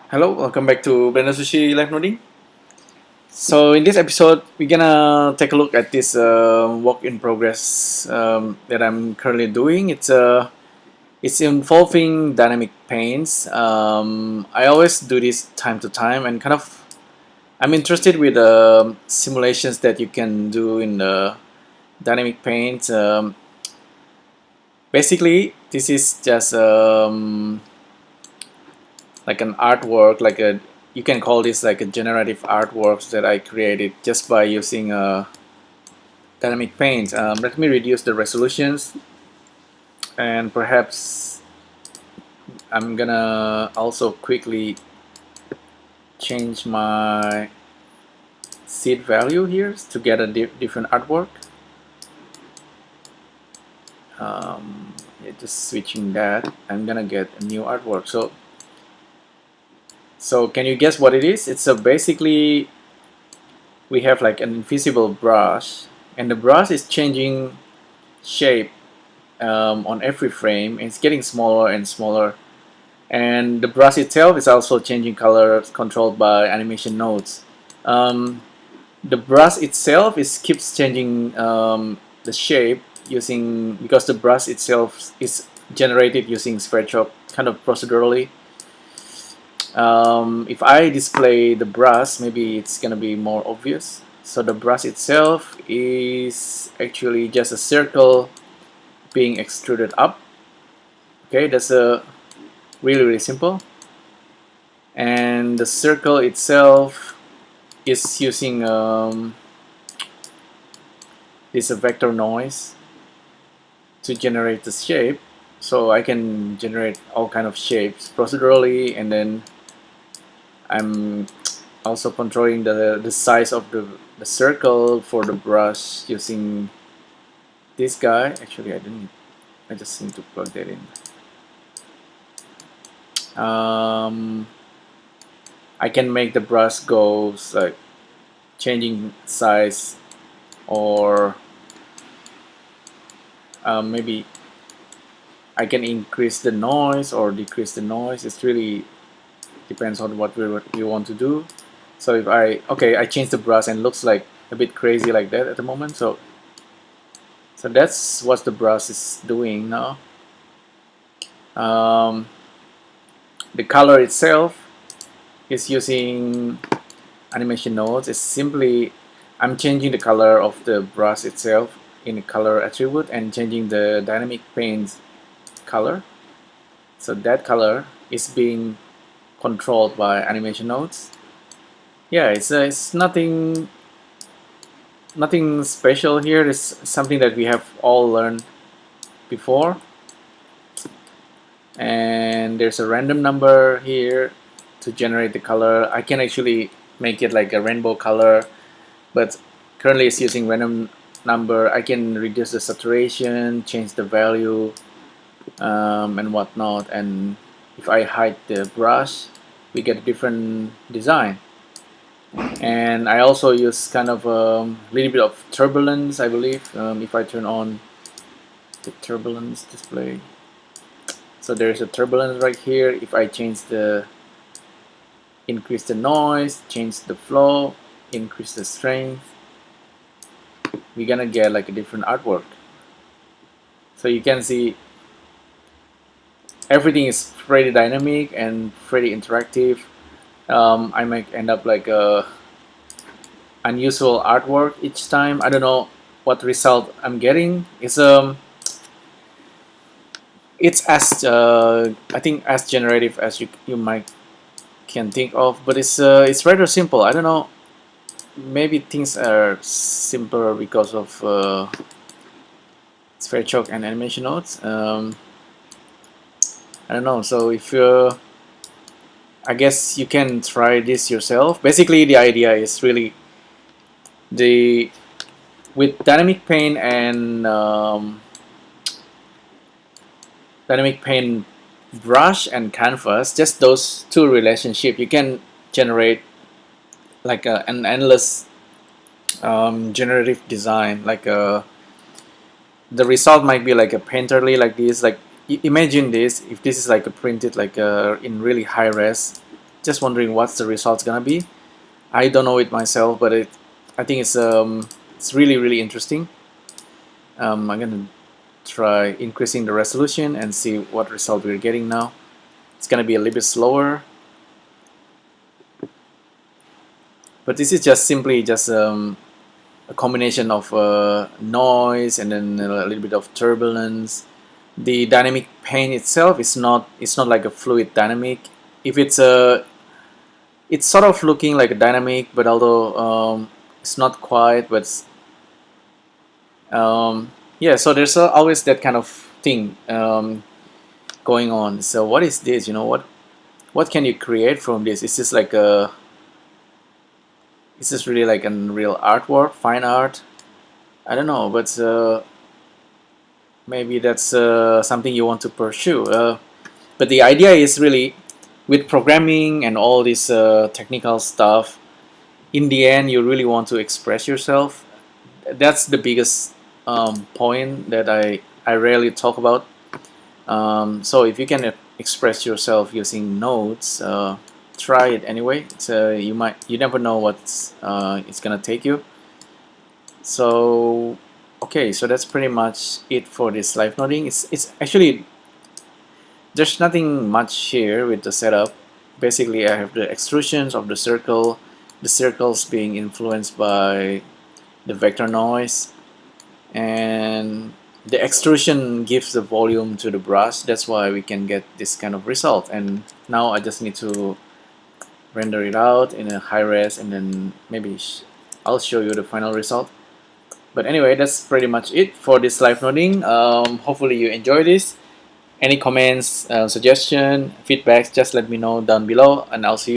Hello, welcome back to BLENDERSUSHI Live Noding. So in this episode, we're gonna take a look at this work in progress that I'm currently doing. It's involving dynamic paints. I always do this time to time, and I'm interested with simulations that you can do in the dynamic paint. Basically, this is just like an artwork, you can call this like a generative artworks that I created just by using dynamic paint. Let me reduce the resolutions, and perhaps I'm gonna also quickly change my seed value here to get a different artwork. Yeah, just switching that, I'm gonna get a new artwork. So can you guess what it is? It's basically we have like an invisible brush, and the brush is changing shape on every frame. It's getting smaller and smaller, and the brush itself is also changing color, controlled by animation nodes. The brush itself keeps changing the shape because the brush itself is generated using Sverchok kind of procedurally. If I display the brush, maybe it's gonna be more obvious. So the brush itself is actually just a circle being extruded up. Okay, that's a really simple. And the circle itself is using this vector noise to generate the shape. So I can generate all kind of shapes procedurally, and then I'm also controlling the size of the circle for the brush using this guy. Actually, I just need to plug that in. I can make the brush go like changing size, or maybe I can increase the noise or decrease the noise. It's really depends on what we want to do. So if I change the brush and looks like a bit crazy like that at the moment. So that's what the brush is doing now. The color itself is using animation nodes. It's simply I'm changing the color of the brush itself in the color attribute and changing the dynamic paint color. So that color is being controlled by animation nodes. Yeah, it's nothing special here. It's something that we have all learned before. And there's a random number here to generate the color. I can actually make it like a rainbow color, but currently it's using random number. I can reduce the saturation, change the value, and whatnot. And if I hide the brush, we get a different design. And I also use kind of a little bit of turbulence, I believe, if I turn on the turbulence display. So there's a turbulence right here. If I increase the noise, change the flow, increase the strength, we're gonna get like a different artwork. So you can see everything is pretty dynamic and pretty interactive. I might end up like a unusual artwork each time. I don't know what result I'm getting. It's as I think as generative as you might can think of, but it's rather simple. I don't know. Maybe things are simpler because of Sverchok and Animation Nodes. I don't know. So if I guess you can try this yourself. Basically, the idea is really with dynamic paint and dynamic paint brush and canvas, just those two relationship, you can generate like an endless generative design. Like the result might be like a painterly like this. Like imagine this, if this is like a printed like in really high res, just wondering what's the results gonna be. I don't know it myself, but I think it's really interesting. I'm gonna try increasing the resolution and see what result we're getting now. It's gonna be a little bit slower, but this is just simply just a combination of noise and then a little bit of turbulence. The dynamic paint itself is not, it's not like a fluid dynamic. If it's sort of looking like a dynamic, but although it's not quite, but yeah, so there's always that kind of thing going on. So what is this, you know, what can you create from this? Is this like a, is this really like a real artwork, fine art? I don't know, but maybe that's something you want to pursue. But the idea is really, with programming and all this technical stuff, in the end you really want to express yourself. That's the biggest point that I rarely talk about. So if you can express yourself using nodes, try it anyway. You never know what it's gonna take you. So okay, so that's pretty much it for this live noding. It's actually, there's nothing much here with the setup. Basically, I have the extrusions of the circles being influenced by the vector noise, and the extrusion gives the volume to the brush. That's why we can get this kind of result. And now I just need to render it out in a high res, and then maybe I'll show you the final result. But anyway, that's pretty much it for this live noding. Hopefully you enjoy this. Any comments, suggestion, feedbacks, just let me know down below, and I'll see you